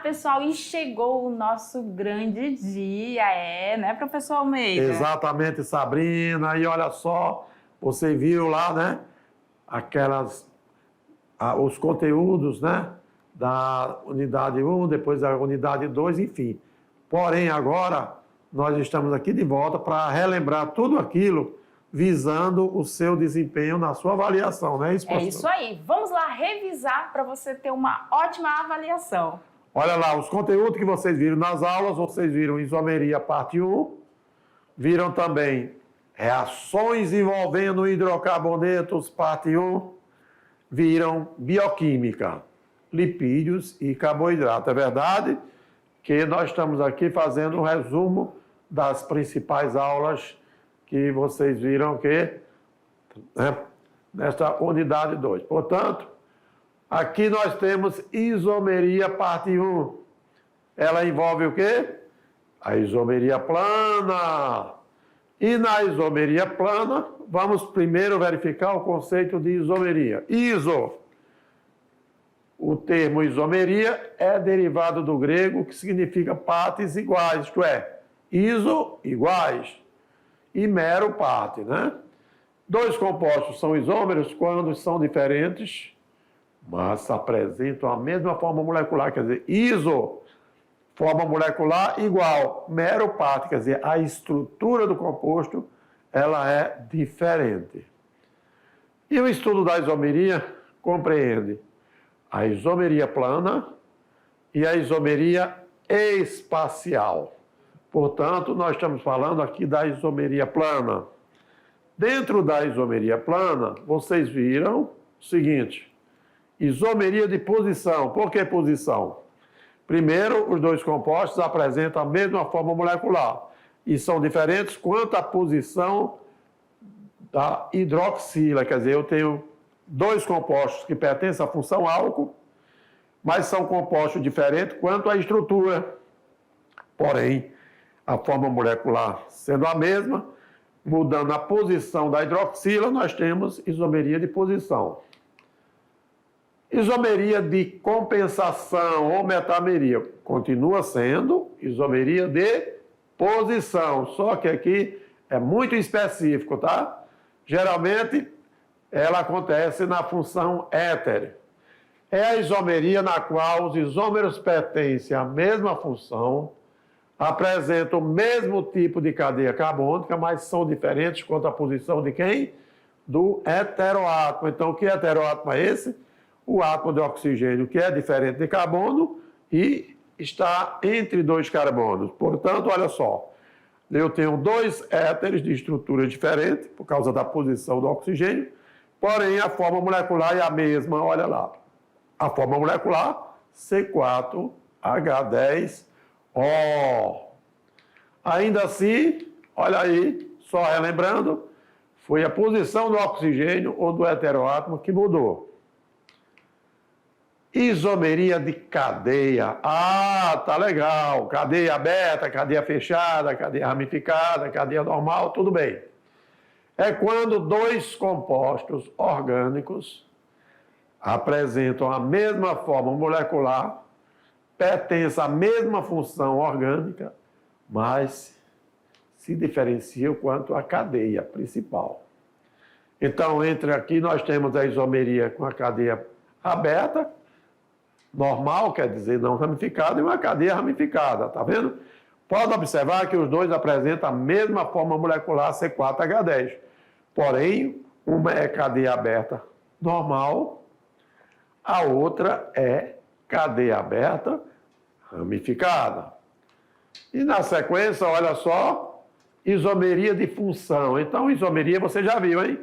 pessoal, e chegou o nosso grande dia, né, professor Almeida? Exatamente, Sabrina. E olha só, você viu lá, né, os conteúdos, né, da unidade 1, depois da unidade 2, enfim. Porém, agora, nós estamos aqui de volta para relembrar tudo aquilo visando o seu desempenho na sua avaliação, não é isso, professor? É isso aí. Vamos lá revisar para você ter uma ótima avaliação. Olha lá, os conteúdos que vocês viram nas aulas, vocês viram isomeria parte 1, viram também reações envolvendo hidrocarbonetos parte 1, viram bioquímica, lipídios e carboidrato. É verdade que nós estamos aqui fazendo um resumo das principais aulas que vocês viram que, né, nesta unidade 2. Portanto, aqui nós temos isomeria parte 1. Ela envolve o quê? A isomeria plana. E na isomeria plana, vamos primeiro verificar o conceito de isomeria. Iso. O termo isomeria é derivado do grego, que significa partes iguais, isto é, iso, iguais, e mero, parte, né? Dois compostos são isômeros quando são diferentes, mas apresentam a mesma forma molecular, quer dizer, iso, forma molecular igual, mero, parte, quer dizer, a estrutura do composto, ela é diferente. E o estudo da isomeria compreende a isomeria plana e a isomeria espacial. Portanto, nós estamos falando aqui da isomeria plana. Dentro da isomeria plana, vocês viram o seguinte, isomeria de posição. Por que posição? Primeiro, os dois compostos apresentam a mesma forma molecular e são diferentes quanto à posição da hidroxila. Quer dizer, eu tenho dois compostos que pertencem à função álcool, mas são compostos diferentes quanto à estrutura. Porém, a forma molecular sendo a mesma, mudando a posição da hidroxila, nós temos isomeria de posição. Isomeria de compensação ou metameria continua sendo isomeria de posição, só que aqui é muito específico, tá? Geralmente, ela acontece na função éter. É a isomeria na qual os isômeros pertencem à mesma função, apresentam o mesmo tipo de cadeia carbônica, mas são diferentes quanto à posição de quem? Do heteroátomo. Então, que heteroátomo é esse? O átomo de oxigênio, que é diferente de carbono e está entre dois carbonos. Portanto, olha só, eu tenho dois éteres de estrutura diferente, por causa da posição do oxigênio, porém a forma molecular é a mesma, olha lá. A forma molecular, C4H10O. Ainda assim, olha aí, só relembrando, foi a posição do oxigênio ou do heteroátomo que mudou. Isomeria de cadeia. Ah, tá legal. Cadeia aberta, cadeia fechada, cadeia ramificada, cadeia normal, tudo bem. É quando dois compostos orgânicos apresentam a mesma forma molecular, pertencem à mesma função orgânica, mas se diferenciam quanto à cadeia principal. Então, entre aqui nós temos a isomeria com a cadeia aberta, normal, quer dizer, não ramificada, e uma cadeia ramificada, tá vendo? Pode observar que os dois apresentam a mesma forma molecular C4H10. Porém, uma é cadeia aberta normal, a outra é cadeia aberta ramificada. E na sequência, olha só, isomeria de função. Então, isomeria você já viu, hein?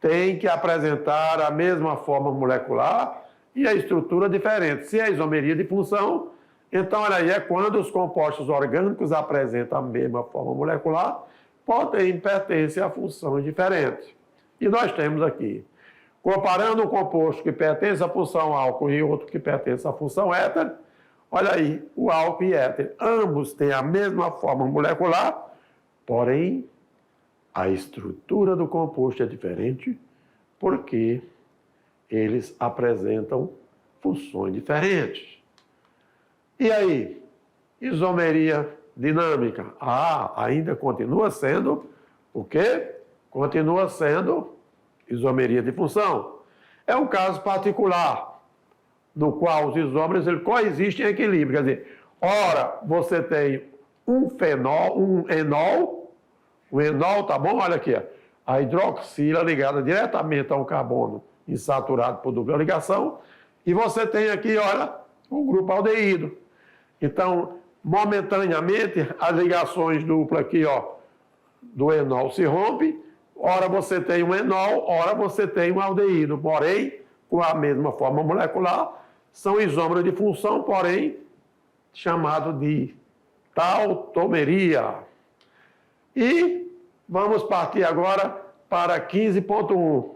Tem que apresentar a mesma forma molecular e a estrutura diferente. Se é isomeria de função, então, olha aí, é quando os compostos orgânicos apresentam a mesma forma molecular, porém pertencem a funções diferentes. E nós temos aqui, comparando um composto que pertence à função álcool e outro que pertence à função éter, olha aí, o álcool e éter, ambos têm a mesma forma molecular, porém, a estrutura do composto é diferente, porque eles apresentam funções diferentes. E aí? Isomeria dinâmica. Ainda continua sendo o quê? Continua sendo isomeria de função. É um caso particular, no qual os isômeros eles coexistem em equilíbrio. Quer dizer, ora você tem um fenol, um enol, o enol, tá bom? Olha aqui, ó, a hidroxila ligada diretamente ao carbono insaturado por dupla ligação, e você tem aqui, olha, um grupo aldeído. Então, momentaneamente, as ligações duplas aqui, ó, do enol se rompe, ora você tem um enol, ora você tem um aldeído, porém, com a mesma forma molecular, são isômeros de função, porém, chamado de tautomeria. E vamos partir agora para 15.1.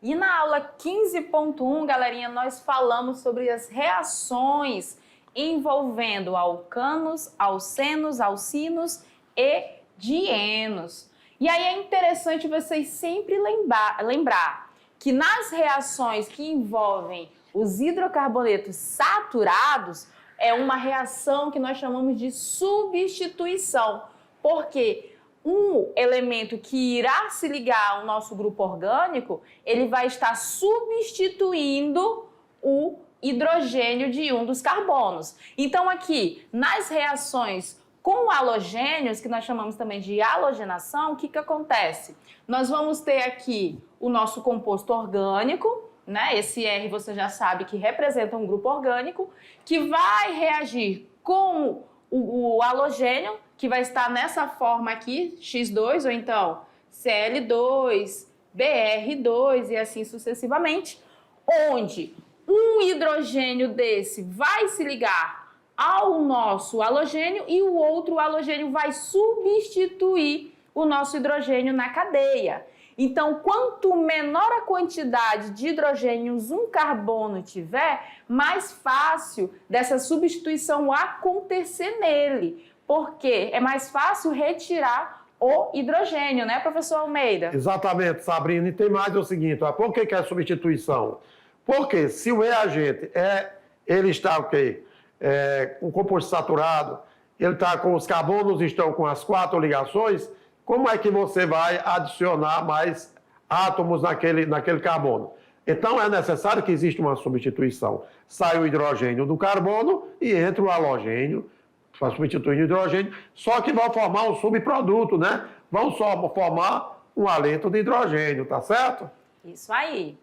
E na aula 15.1, galerinha, nós falamos sobre as reações envolvendo alcanos, alcenos, alcinos e dienos. E aí é interessante vocês sempre lembrar que nas reações que envolvem os hidrocarbonetos saturados, é uma reação que nós chamamos de substituição, porque um elemento que irá se ligar ao nosso grupo orgânico, ele vai estar substituindo o hidrogênio de um dos carbonos. Então aqui, nas reações com halogênios, que nós chamamos também de halogenação, o que acontece? Nós vamos ter aqui o nosso composto orgânico, né? Esse R você já sabe que representa um grupo orgânico, que vai reagir com o halogênio, que vai estar nessa forma aqui, X2, ou então Cl2, Br2 e assim sucessivamente, onde um hidrogênio desse vai se ligar ao nosso halogênio e o outro halogênio vai substituir o nosso hidrogênio na cadeia. Então, quanto menor a quantidade de hidrogênios um carbono tiver, mais fácil dessa substituição acontecer nele, porque é mais fácil retirar o hidrogênio, né, professor Almeida? Exatamente, Sabrina. E tem mais o seguinte, ó, por que é substituição? Porque se o reagente ele está o quê? Com composto saturado, ele está com os carbonos, estão com as 4 ligações, como é que você vai adicionar mais átomos naquele carbono? Então é necessário que exista uma substituição. Sai o hidrogênio do carbono e entra o halogênio para substituir o hidrogênio, só que vão formar um subproduto, né? Vão só formar um haleto de hidrogênio, tá certo? Isso aí.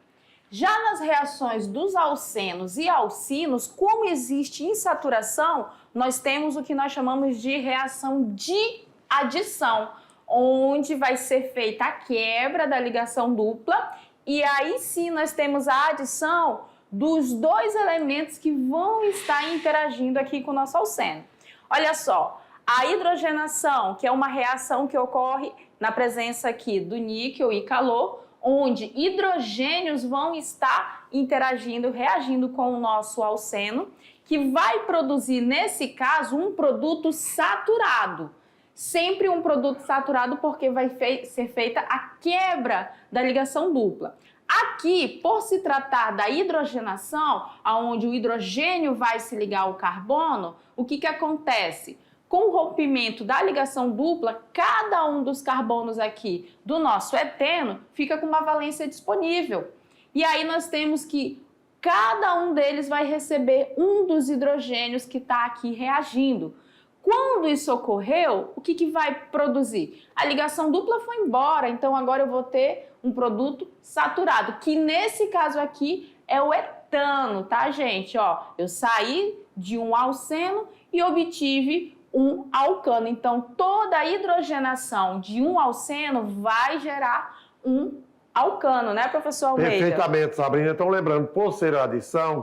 Já nas reações dos alcenos e alcinos, como existe insaturação, nós temos o que nós chamamos de reação de adição, onde vai ser feita a quebra da ligação dupla e aí sim nós temos a adição dos dois elementos que vão estar interagindo aqui com o nosso alceno. Olha só, a hidrogenação, que é uma reação que ocorre na presença aqui do níquel e calor, onde hidrogênios vão estar interagindo, reagindo com o nosso alceno, que vai produzir, nesse caso, um produto saturado. Sempre um produto saturado porque vai ser feita a quebra da ligação dupla. Aqui, por se tratar da hidrogenação, onde o hidrogênio vai se ligar ao carbono, o que acontece? Com o rompimento da ligação dupla, cada um dos carbonos aqui do nosso eteno fica com uma valência disponível. E aí nós temos que cada um deles vai receber um dos hidrogênios que está aqui reagindo. Quando isso ocorreu, o que vai produzir? A ligação dupla foi embora, então agora eu vou ter um produto saturado, que nesse caso aqui é o etano, tá, gente? Ó, eu saí de um alceno e obtive um alcano. Então, toda a hidrogenação de um alceno vai gerar um alcano, né, professor Almeida? Perfeitamente, Sabrina. Então, lembrando, por ser adição,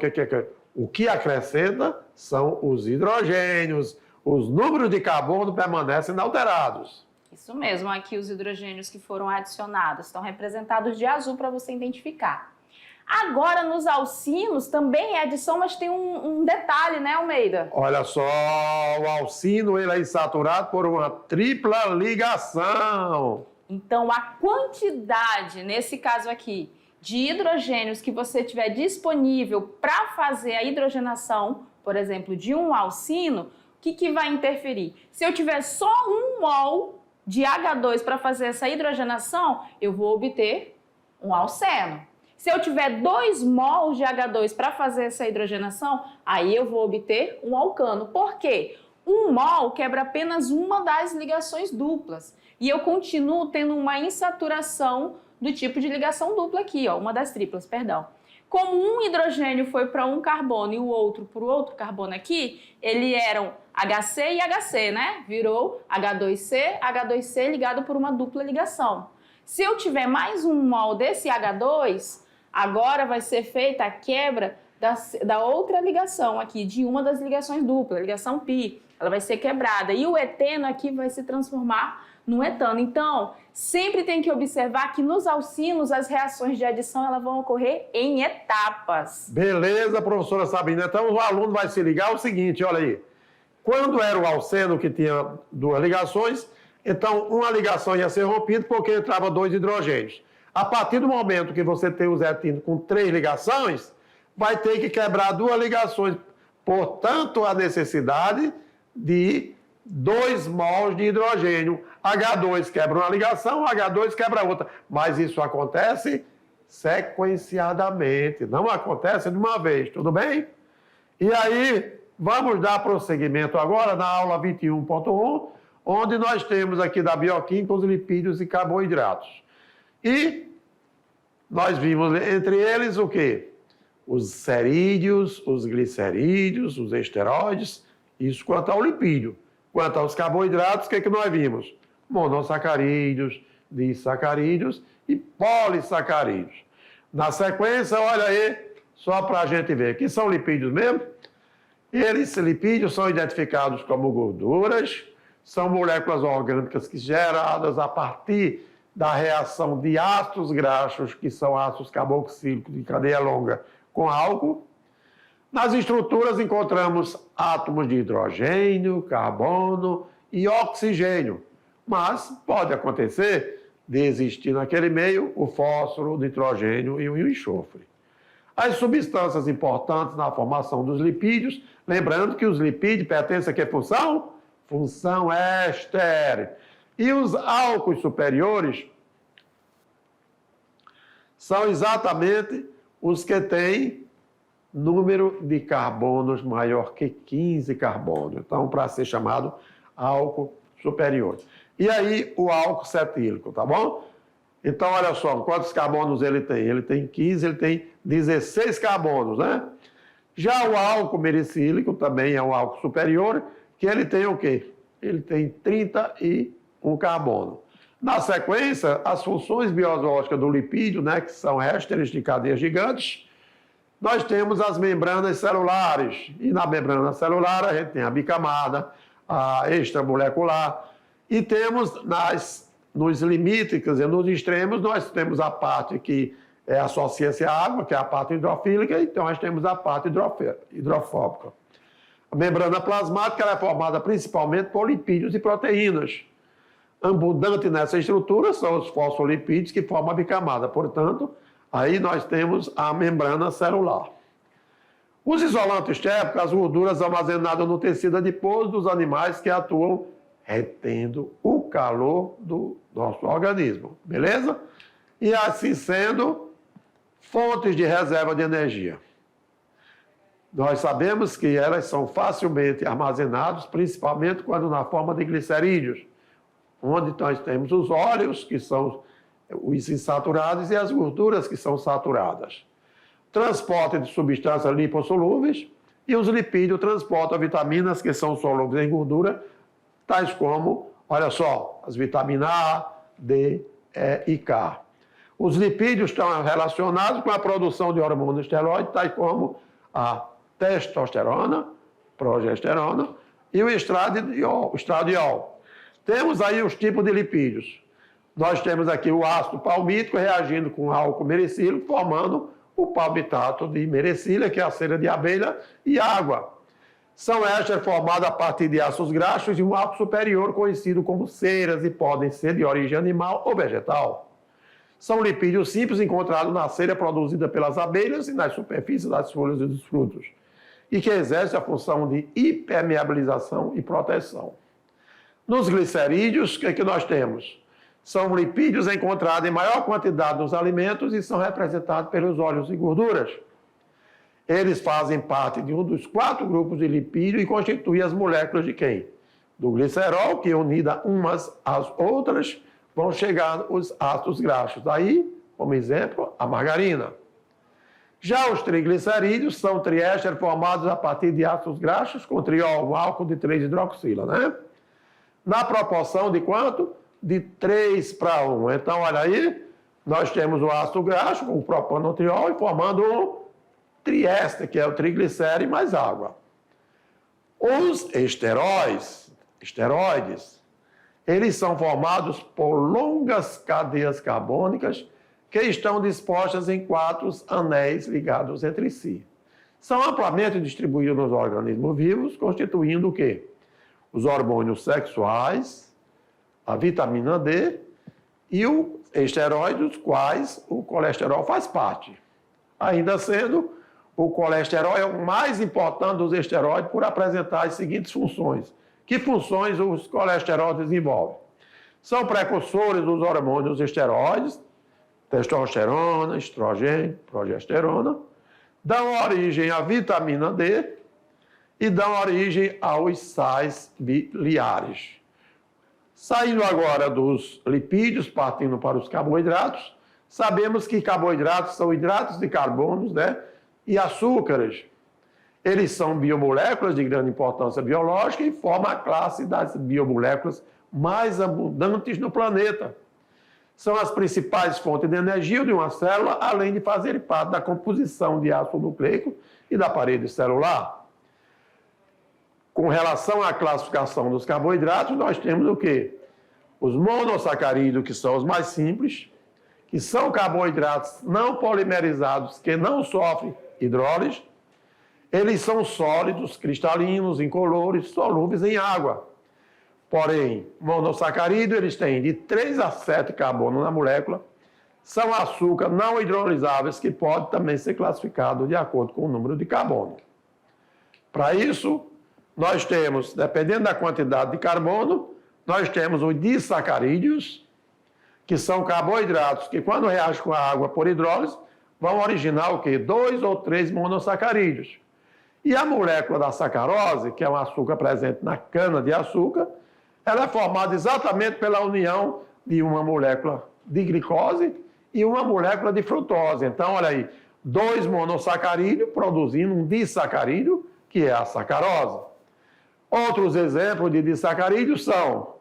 o que acrescenta são os hidrogênios. Os números de carbono permanecem inalterados. Isso mesmo, aqui os hidrogênios que foram adicionados estão representados de azul para você identificar. Agora, nos alcinos também é adição, mas tem um detalhe, né, Almeida? Olha só, o alcino ele é insaturado por uma tripla ligação. Então, a quantidade, nesse caso aqui, de hidrogênios que você tiver disponível para fazer a hidrogenação por exemplo, de um alcino, o que vai interferir? Se eu tiver só 1 mol de H2 para fazer essa hidrogenação, eu vou obter um alceno. Se eu tiver 2 mols de H2 para fazer essa hidrogenação, aí eu vou obter um alcano. Por quê? 1 mol quebra apenas uma das ligações duplas. E eu continuo tendo uma insaturação do tipo de ligação dupla aqui, ó, uma das triplas, perdão. Como um hidrogênio foi para um carbono e o outro para o outro carbono aqui, eles eram HC e HC, né? Virou H2C, H2C ligado por uma dupla ligação. Se eu tiver mais 1 mol desse H2, agora vai ser feita a quebra da outra ligação aqui, de uma das ligações duplas, ligação pi. Ela vai ser quebrada e o eteno aqui vai se transformar no etano. Então, sempre tem que observar que nos alcinos as reações de adição elas vão ocorrer em etapas. Beleza, professora Sabina. Então, o aluno vai se ligar ao seguinte, olha aí. Quando era o alceno que tinha 2 ligações, então uma ligação ia ser rompida porque entrava 2 hidrogênios. A partir do momento que você tem o etino com 3 ligações, vai ter que quebrar 2 ligações. Portanto, a necessidade de 2 mols de hidrogênio. H2 quebra uma ligação, H2 quebra outra. Mas isso acontece sequenciadamente, não acontece de uma vez, tudo bem? E aí, vamos dar prosseguimento agora na aula 21.1, onde nós temos aqui da bioquímica os lipídios e carboidratos. E nós vimos entre eles o quê? Os cerídeos, os glicerídeos, os esteroides, isso quanto ao lipídio. Quanto aos carboidratos, o que nós vimos? Monossacarídeos, disacarídeos e polissacarídeos. Na sequência, olha aí, só para a gente ver, que são lipídios mesmo? Esses lipídios são identificados como gorduras, são moléculas orgânicas que geradas a partir da reação de ácidos graxos, que são ácidos carboxílicos de cadeia longa, com álcool. Nas estruturas encontramos átomos de hidrogênio, carbono e oxigênio. Mas pode acontecer de existir naquele meio o fósforo, o nitrogênio e o enxofre. As substâncias importantes na formação dos lipídios, lembrando que os lipídios pertencem a que função? Função éster. E os álcools superiores são exatamente os que têm número de carbonos maior que 15 carbonos. Então, para ser chamado álcool superior. E aí, o álcool cetílico, tá bom? Então, olha só, quantos carbonos ele tem? Ele tem 15, ele tem 16 carbonos, né? Já o álcool mericílico também é um álcool superior, que ele tem o quê? Ele tem 31 carbono. Na sequência, as funções biológicas do lipídio, né, que são ésteres de cadeias gigantes, nós temos as membranas celulares. E na membrana celular a gente tem a bicamada, a extramolecular, e temos nos limites, quer dizer, nos extremos, nós temos a parte que associa-se à água, que é a parte hidrofílica, então nós temos a parte hidrofóbica. A membrana plasmática ela é formada principalmente por lipídios e proteínas. Abundante nessa estrutura são os fosfolipídios que formam a bicamada. Portanto, aí nós temos a membrana celular. Os isolantes térmicos, as gorduras armazenadas no tecido adiposo dos animais que atuam retendo o calor do nosso organismo, beleza? E assim sendo, fontes de reserva de energia. Nós sabemos que elas são facilmente armazenadas, principalmente quando na forma de glicerídeos, onde nós temos os óleos, que são os insaturados, e as gorduras, que são saturadas. Transporte de substâncias lipossolúveis, e os lipídios transportam vitaminas, que são solúveis em gordura, tais como, olha só, as vitaminas A, D, E e K. Os lipídios estão relacionados com a produção de hormônios esteroides, tais como a testosterona, progesterona e o estradiol. Temos aí os tipos de lipídios. Nós temos aqui o ácido palmítico reagindo com álcool mericílico, formando o palmitato de mericília, que é a cera de abelha, e água. São estas formadas a partir de ácidos graxos e um álcool superior conhecido como ceras e podem ser de origem animal ou vegetal. São lipídios simples encontrados na cera produzida pelas abelhas e nas superfícies das folhas e dos frutos. e que exerce a função de impermeabilização e proteção. Nos glicerídeos, o que nós temos? São lipídios encontrados em maior quantidade nos alimentos e são representados pelos óleos e gorduras. Eles fazem parte de um dos 4 grupos de lipídio e constituem as moléculas de quem? Do glicerol, que unidas umas às outras, vão chegar os ácidos graxos. Daí, como exemplo, a margarina. Já os triglicerídeos são triésteres formados a partir de ácidos graxos com triol, um álcool de 3-hidroxila, né? Na proporção de quanto? De 3:1. Então, olha aí, nós temos o ácido graxo com o propanotriol e formando um triéster, que é o triglicérido mais água. Os esteroides, eles são formados por longas cadeias carbônicas que estão dispostas em 4 anéis ligados entre si. São amplamente distribuídos nos organismos vivos, constituindo o quê? Os hormônios sexuais, a vitamina D e os esteroides, dos quais o colesterol faz parte. Ainda sendo, o colesterol é o mais importante dos esteroides por apresentar as seguintes funções. Que funções os colesteróis desenvolvem? São precursores dos hormônios esteroides, testosterona, estrogênio, progesterona, dão origem à vitamina D e dão origem aos sais biliares. Saindo agora dos lipídios, partindo para os carboidratos, sabemos que carboidratos são hidratos de carbono, né? E açúcares. Eles são biomoléculas de grande importância biológica e formam a classe das biomoléculas mais abundantes no planeta. São as principais fontes de energia de uma célula, além de fazerem parte da composição de ácido nucleico e da parede celular. Com relação à classificação dos carboidratos, nós temos o quê? Os monossacarídeos, que são os mais simples, que são carboidratos não polimerizados, que não sofrem hidrólise. Eles são sólidos, cristalinos, incolores, solúveis em água. Porém, monossacarídeos, eles têm de 3 a 7 carbono na molécula, são açúcar não hidrolisáveis, que pode também ser classificado de acordo com o número de carbono. Para isso, nós temos, dependendo da quantidade de carbono, nós temos os disacarídeos, que são carboidratos que, quando reagem com a água por hidrólise, vão originar o quê? 2 ou 3 monossacarídeos. E a molécula da sacarose, que é um açúcar presente na cana-de-açúcar, ela é formada exatamente pela união de uma molécula de glicose e uma molécula de frutose. Então, olha aí, 2 monossacarídeos produzindo um disacarídeo, que é a sacarose. Outros exemplos de disacarídeos são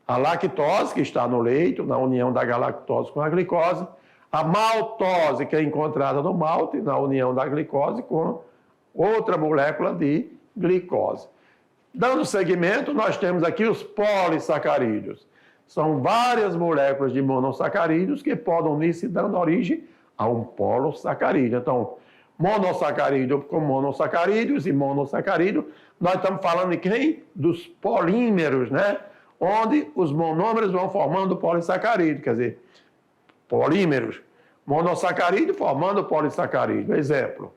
a lactose, que está no leite, na união da galactose com a glicose, a maltose, que é encontrada no malte, na união da glicose com outra molécula de glicose. Dando seguimento, nós temos aqui os polissacarídeos. São várias moléculas de monossacarídeos que podem unir-se dando origem a um polossacarídeo. Então, monossacarídeo com monossacarídeos e monossacarídeo, nós estamos falando de quem? Dos polímeros, né? Onde os monômeros vão formando polissacarídeo, quer dizer, polímeros. Monossacarídeo formando polissacarídeo. Exemplo,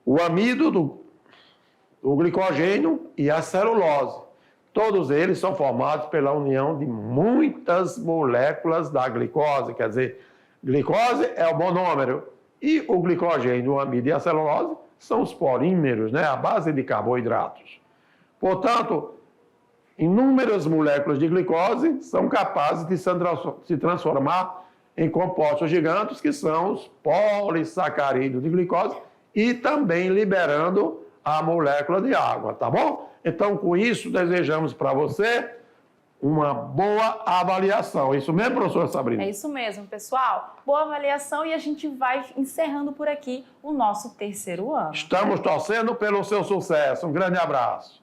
o amido do glicogênio e a celulose. Todos eles são formados pela união de muitas moléculas da glicose, quer dizer, glicose é o monômero e o glicogênio, o amido e a celulose são os polímeros, né, a base de carboidratos. Portanto, inúmeras moléculas de glicose são capazes de se transformar em compostos gigantes, que são os polissacarídeos de glicose, e também liberando a molécula de água, tá bom? Então, com isso, desejamos para você uma boa avaliação. Isso mesmo, professora Sabrina? É isso mesmo, pessoal. Boa avaliação e a gente vai encerrando por aqui o nosso terceiro ano. Estamos torcendo pelo seu sucesso. Um grande abraço.